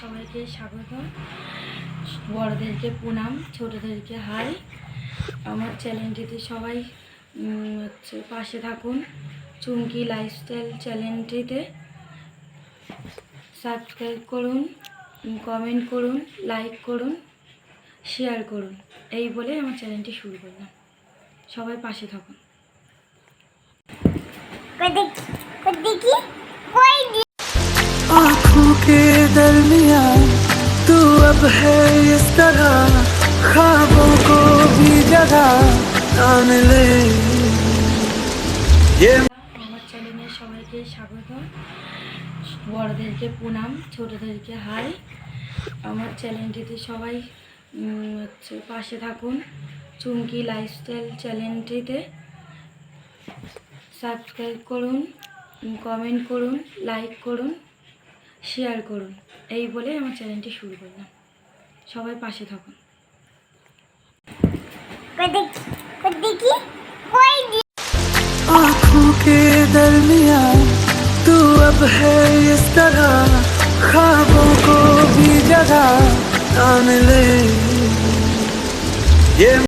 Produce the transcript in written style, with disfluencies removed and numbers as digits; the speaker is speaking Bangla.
সবাইকে স্বাগত। বড়দেরকে প্রণাম, ছোটদেরকে হাই। আমার চ্যানেলটিতে সবাই পাশে থাকুন। চুমকি লাইফস্টাইল চ্যানেলটিতে সাবস্ক্রাইব করুন, কমেন্ট করুন, লাইক করুন, শেয়ার করুন। এই বলে আমার চ্যানেলটি শুরু করলাম। সবাই পাশে থাকুন। आँखों के दरमिया तू अब है इस तरह, ख्वाबों को भी जगह तान ले। ये আমার চ্যানেলে সবাইকে স্বাগত। বড়দেরকে প্রণাম, ছোটদেরকে হাই। আমার চ্যানেলটিতে সবাই পাশে থাকুন। চুমকি লাইফস্টাইল চ্যানেলটিতে সাবস্ক্রাইব করুন, কমেন্ট করুন, লাইক করুন, শেয়ার করুন। এই বলে আমার চ্যানেলটি শুরু করলাম। সবাই পাশে থাকুন। आँखों के दरमिया तू अब है इस तरह, ख्वाबों को भी जगह तान ले। ये